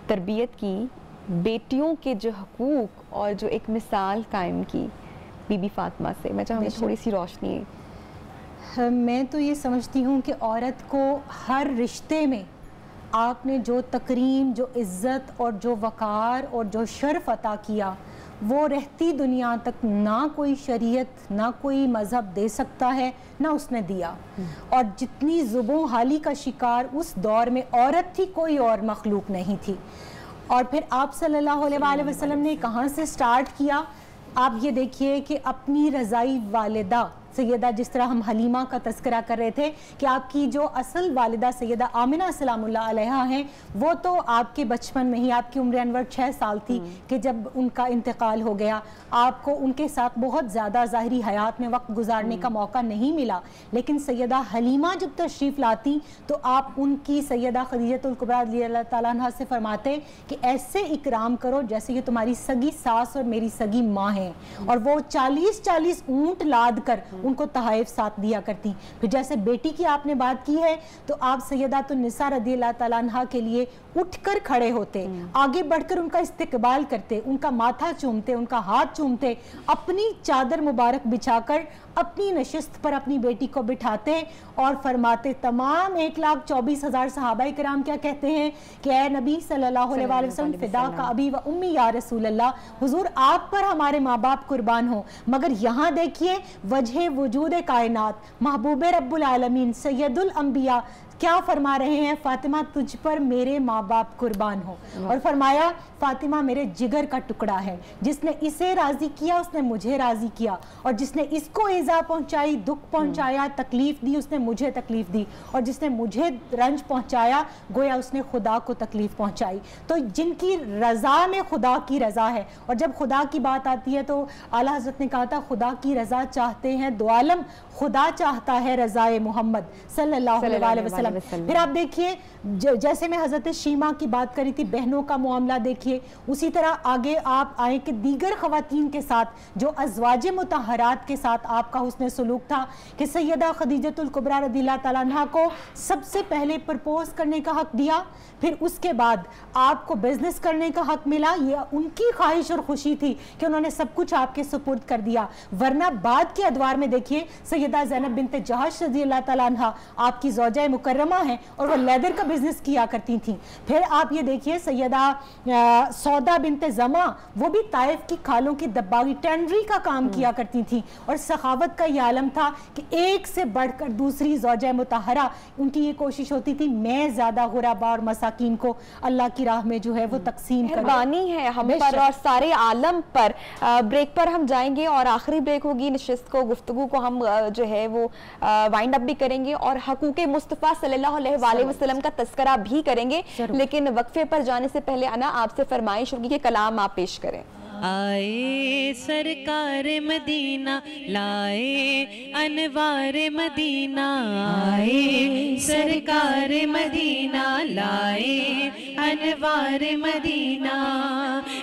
تربیت کی, بیٹیوں کے جو حقوق اور جو ایک مثال قائم کی بی بی فاطمہ سے, میں چاہوں گی تھوڑی سی روشنی. میں تو یہ سمجھتی ہوں کہ عورت کو ہر رشتے میں آپ نے جو تکریم, جو عزت اور جو وقار اور جو شرف عطا کیا, وہ رہتی دنیا تک نہ کوئی شریعت نہ کوئی مذہب دے سکتا ہے, نہ اس نے دیا. اور جتنی زبوں حالی کا شکار اس دور میں عورت تھی, کوئی اور مخلوق نہیں تھی. اور پھر آپ صلی اللہ علیہ وسلم نے کہاں سے سٹارٹ کیا؟ آپ یہ دیکھیے کہ اپنی رضائی والدہ سیدہ, جس طرح ہم حلیمہ کا تذکرہ کر رہے تھے کہ آپ کی جو اصل والدہ سیدہ آمنہ سلام اللہ علیہا ہیں, وہ تو آپ کے بچپن میں ہی, آپ کی عمر انور 6 سال تھی کہ جب ان کا انتقال ہو گیا. آپ کو ان کے ساتھ بہت زیادہ ظاہری حیات میں وقت گزارنے کا موقع نہیں ملا, لیکن سیدہ حلیمہ جب تشریف لاتی تو آپ ان کی سیدہ خدیجہ الکبریٰ رضی اللہ تعالیٰ عنہ سے فرماتے کہ ایسے اکرام کرو جیسے یہ تمہاری سگی ساس اور میری سگی ماں ہیں. اور وہ 40 اونٹ لاد کر ان کو تحائف ساتھ دیا کرتی. پھر جیسے بیٹی کی آپ نے بات کی ہے تو آپ سیدات النساء رضی اللہ تعالیٰ عنہ کے لیے اٹھ کر کھڑے ہوتے, آگے بڑھ کر ان کا استقبال کرتے, ان کا ماتھا چومتے, ان کا ہاتھ چومتے, اپنی چادر مبارک بچھا کر اپنی نشست پر اپنی بیٹی کو بٹھاتے اور فرماتے. تمام 1,24,000 صحابہ کرام کیا کہتے ہیں کہ اے نبی صلی اللہ علیہ وسلم, فدا کا ابی و امی یا رسول اللہ, حضور آپ پر ہمارے ماں باپ قربان ہوں. مگر یہاں دیکھیے وجہ وجود کائنات, محبوب رب العالمین, سید الانبیاء کیا فرما رہے ہیں؟ فاطمہ تجھ پر میرے ماں باپ قربان ہو. اور فرمایا فاطمہ میرے جگر کا ٹکڑا ہے, جس نے اسے راضی کیا اس نے مجھے راضی کیا, اور جس نے اس کو ایذا پہنچائی, دکھ پہنچایا, تکلیف دی, اس نے مجھے تکلیف دی, اور جس نے مجھے رنج پہنچایا گویا اس نے خدا کو تکلیف پہنچائی. تو جن کی رضا میں خدا کی رضا ہے, اور جب خدا کی بات آتی ہے تو اعلیٰ حضرت نے کہا تھا خدا کی رضا چاہتے ہیں دو عالم, خدا چاہتا ہے رضائے محمد صلی اللہ علیہ وسلم. پھر آپ دیکھیے جیسے میں حضرت شیمہ کی بات کری تھی, بہنوں کا معاملہ دیکھیے, اسی طرح آگے آپ آئیں کہ دیگر خواتین کے ساتھ جو ازواج مطہرات کے ساتھ آپ کا حسن سلوک تھا کہ سیدہ خدیجہ الکبریٰ رضی اللہ تعالیٰ عنہ کو سب سے پہلے پرپوز کرنے کا حق دیا, پھر اس کے بعد آپ کو بزنس کرنے کا حق ملا. یہ ان کی خواہش اور خوشی تھی کہ انہوں نے سب کچھ آپ کے سپرد کر دیا. ورنہ بعد کے ادوار میں دیکھیے سیدہ زینب بنت جہش رضی اللہ تعالیٰ عنہ آپ کی زوجہ مکرمہ ہیں اور وہ لیدر کا بزنس کیا کرتی تھیں. پھر آپ یہ دیکھیے سیدہ سودا بنت زما, وہ بھی طائف کی کھالوں کی دباغی ٹینڈری کا کام کیا کرتی تھیں, اور سخاوت کا یہ عالم تھا کہ ایک سے بڑھ کر دوسری زوجہ مطہرہ, ان کی یہ کوشش ہوتی تھی میں زیادہ غربا اور مساکین کو اللہ کی راہ میں جو ہے وہ تقسیم کروں. مہربانی ہے ہم پر اور سارے عالم پر. بریک پر ہم جائیں گے اور آخری بریک ہوگی, نشست کو گفتگو کو ہم جو ہے وہ وائنڈ اپ بھی کریں گے اور حقوق مصطفیٰ صلی اللہ علیہ وسلم کا تذکرہ بھی کریں گے. لیکن وقفے پر جانے سے پہلے انا آپ سے فرمائش ہوگی کہ کلام آپ پیش کریں. آئے سرکار مدینہ لائے انوار مدینہ, آئے سرکار مدینہ لائے انوار مدینہ,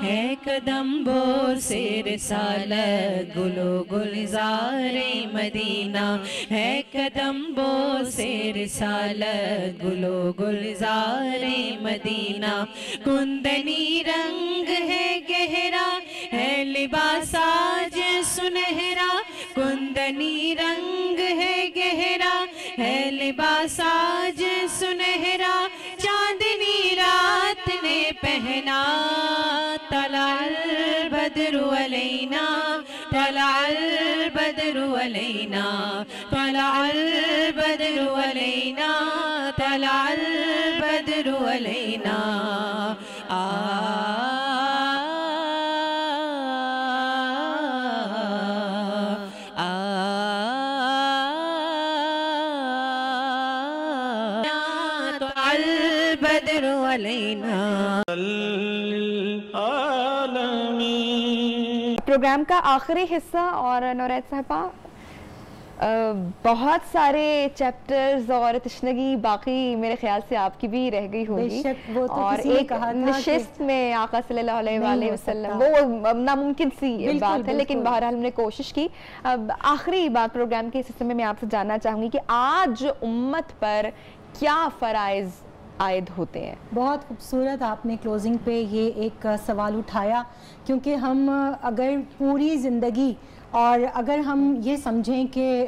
ہے قدم بو سے رسالت گلو گلزار مدینہ, ہے قدم بو سے رسالت گلو گلزار مدینہ. کندنی رنگ ہے گہرا ہے لباس آج سنہرا, کندنی رنگ ہے گہرا ہے لباس آج سنہرا, چاندنی رات نے پہنا طلع البدر علینا, طلع البدر علینا, طلع البدر علینا, طلع البدر علینا. پروگرام کا آخری حصہ, اور نورید صاحبہ بہت سارے چیپٹرز اور تشنگی باقی میرے خیال سے آپ کی بھی رہ گئی ہوگی, اور ایک نشست میں آقا صلی اللہ علیہ وسلم وہ ناممکن سی بات ہے, لیکن بہرحال ہم نے کوشش کی. آخری بات پروگرام کے حصے میں آپ سے جاننا چاہوں گی کہ آج امت پر کیا فرائض عائد ہوتے ہیں؟ بہت خوبصورت آپ نے کلوزنگ پہ یہ ایک سوال اٹھایا, کیونکہ ہم اگر پوری زندگی اور اگر ہم یہ سمجھیں کہ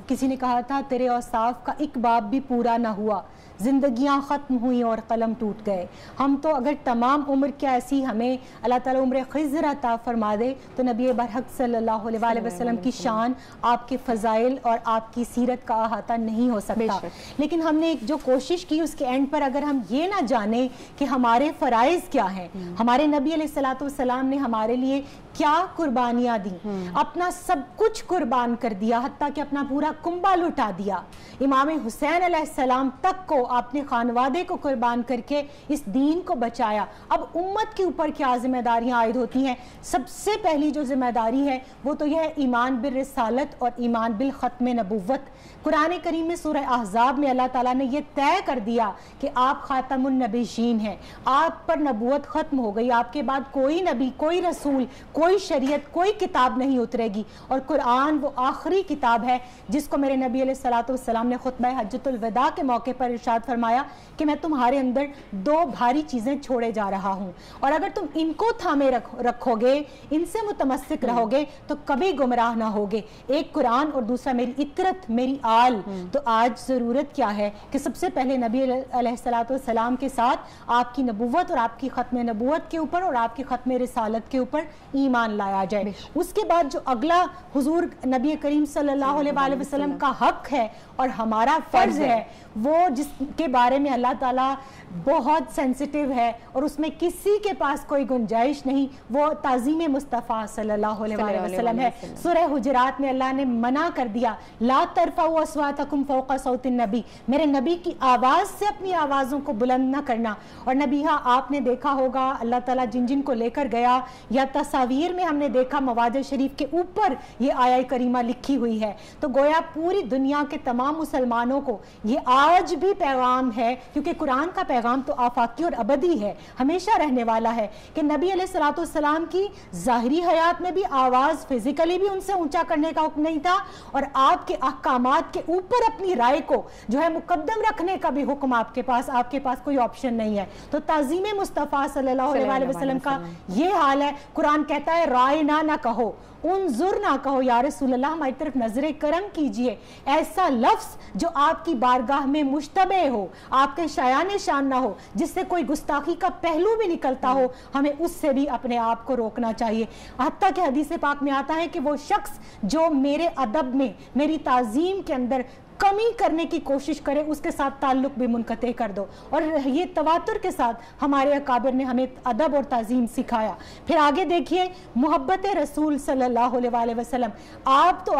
کسی نے کہا تھا تیرے اوصاف کا ایک باب بھی پورا نہ ہوا, زندگیاں ختم ہوئیں اور قلم ٹوٹ گئے. ہم تو اگر تمام عمر کی ایسی ہمیں اللہ تعالیٰ عمر خضر عطا فرما دے تو نبی برحق صلی اللہ علیہ وسلم کی شان, آپ کے فضائل اور آپ کی سیرت کا احاطہ نہیں ہو سکتا. لیکن ہم نے جو کوشش کی اس کے اینڈ پر اگر ہم یہ نہ جانیں کہ ہمارے فرائض کیا ہیں, ہمارے نبی علیہ السلام نے ہمارے لیے کیا قربانیاں دیں, اپنا سب کچھ قربان کر دیا, حتیٰ کہ اپنا پورا کنبہ لٹا دیا. امام حسین علیہ السلام تک کو آپ نے خانوادے کو قربان کر کے اس دین کو بچایا. اب امت کے اوپر کیا ذمہ داریاں عائد ہوتی ہیں؟ سب سے پہلی جو ذمہ داری ہے وہ تو یہ ہے ایمان بالرسالت اور ایمان بالختم نبوت. قرآن کریم میں سورہ احزاب میں اللہ تعالیٰ نے یہ طے کر دیا کہ آپ خاتم النبیین ہیں, آپ پر نبوت ختم ہو گئی, آپ کے بعد کوئی نبی, کوئی رسول, کوئی شریعت, کوئی کتاب نہیں اترے گی. اور قرآن وہ آخری کتاب ہے جس کو میرے نبی علیہ السلام نے خطبہ حجۃ الوداع کے موقع پر ارشاد فرمایا کہ میں تمہارے اندر دو بھاری چیزیں چھوڑے جا رہا ہوں, اور اگر تم ان کو تھامے رکھو گے, ان سے متمسک رہو گے تو کبھی گمراہ نہ ہوگے. ایک قرآن اور دوسرا میری اطرت, میری آل. تو آج ضرورت کیا ہے کہ سب سے پہلے نبی علیہ السلام کے ساتھ آپ کی نبوت اور آپ کی ختم نبوت کے اوپر اور آپ کی ختم رسالت کے اوپر ایمان لایا جائے. اس کے بعد جو اگلا حضور نبی کریم صلی اللہ علیہ وسلم کا حق ہے اور ہمارا فرض ہے, وہ جس کے بارے میں اللہ تعالیٰ بہت سینسٹیو ہے اور اس میں کسی کے پاس کوئی گنجائش نہیں, وہ تعظیم مصطفیٰ صلی اللہ علیہ وسلم ہے. سورہ حجرات میں اللہ نے منع کر دیا, لا ترفعوا اصواتکم فوق صوت النبی, میرے نبی کی آواز سے اپنی آوازوں کو بلند نہ کرنا. اور نبی ہاں آپ نے دیکھا ہوگا اللہ تعالیٰ جن جن کو لے کر گیا, یا تصاویر میں ہم نے دیکھا مواد شریف کے اوپر یہ آیہ کریمہ لکھی ہوئی ہے. تو گویا پوری دنیا کے تمام مسلمانوں کو یہ آج بھی پیغام ہے, کیونکہ قرآن کا پیغام تو آفاقی اور ابدی ہے, ہمیشہ رہنے والا ہے, کہ نبی علیہ السلام کی ظاہری حیات میں بھی آواز فزیکلی بھی ان سے اونچا کرنے کا حکم نہیں تھا, اور آپ کے احکامات کے اوپر اپنی رائے کو جو ہے مقدم رکھنے کا بھی حکم آپ کے پاس کوئی آپشن نہیں ہے. تو تعظیم مصطفیٰ صلی اللہ علیہ وسلم کا یہ حال ہے. قرآن کہتا ہے رائنا نہ کہو, انظر نہ کہو, یا رسول اللہ ہماری طرف نظر کرم کیجئے. ایسا لفظ جو آپ کی بارگاہ میں مشتبہ ہو, آپ کے شایان شان نہ ہو, جس سے کوئی گستاخی کا پہلو بھی نکلتا ہو, ہمیں اس سے بھی اپنے آپ کو روکنا چاہیے. حتیٰ کہ حدیث پاک میں آتا ہے کہ وہ شخص جو میرے ادب میں, میری تعظیم کے اندر کمی کرنے کی کوشش کرے, اس کے ساتھ تعلق بھی منقطع کر دو. اور یہ تواتر کے ساتھ ہمارے اکابر نے ہمیں ادب اور تعظیم سکھایا. پھر آگے دیکھیے محبت رسول صلی اللہ علیہ وسلم. آپ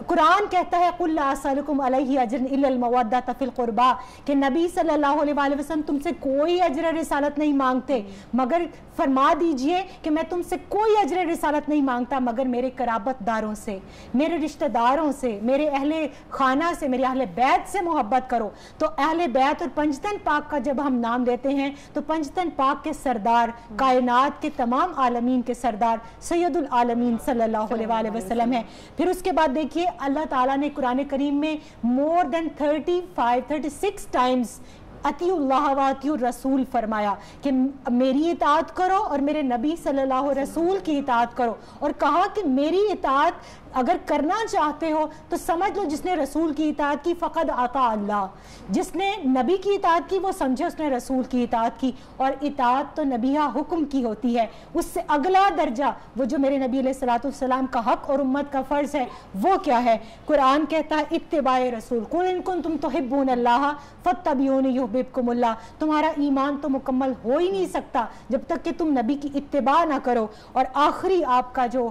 قرآن کہتا ہے قُلْ لَا أَسْأَلُكُمْ عَلَيْهِ أَجْرًا إِلَّا الْمَوَدَّةَ فِي الْقُرْبَى, کہ نبی صلی اللہ علیہ وسلم تم سے کوئی اجر رسالت نہیں مانگتے, مگر فرما دیجئے کہ میں تم سے کوئی اجر رسالت نہیں مانگتا مگر میرے قرابت داروں سے, میرے رشتہ داروں سے, میرے اہل خانہ سے, میرے اہل بیت سے محبت کرو. تو اہل بیت اور پنجتن پاک کا جب ہم نام دیتے ہیں تو پنجتن پاک کے سردار, کائنات کے تمام عالمین کے سردار سید العالمین صلی اللہ علیہ وسلم ہے. پھر اس کے بعد دیکھیے اللہ تعالیٰ نے قرآن کریم میں more than 36 times اطیعوا اللہ و اطیعوا الرسول فرمایا, کہ میری اطاعت کرو اور میرے نبی صلی اللہ علیہ رسول کی اطاعت کرو. اور کہا کہ میری اطاعت اگر کرنا چاہتے ہو تو سمجھ لو جس نے رسول کی اطاعت کی فقد اطاع اللہ, جس نے نبی کی اطاعت کی وہ سمجھے اس نے رسول کی اطاعت کی. اور اطاعت تو نبیہ حکم کی ہوتی ہے, اس سے اگلا درجہ وہ جو میرے نبی علیہ السلام کا حق اور امت کا فرض ہے وہ کیا ہے؟ قرآن کہتا ہے اتباع رسول, قل ان کنتم تحبون اللہ فاتبعونی یحببکم اللہ. تمہارا ایمان تو مکمل ہو ہی نہیں سکتا جب تک کہ تم نبی کی اتباع نہ کرو. اور آخری آپ کا جو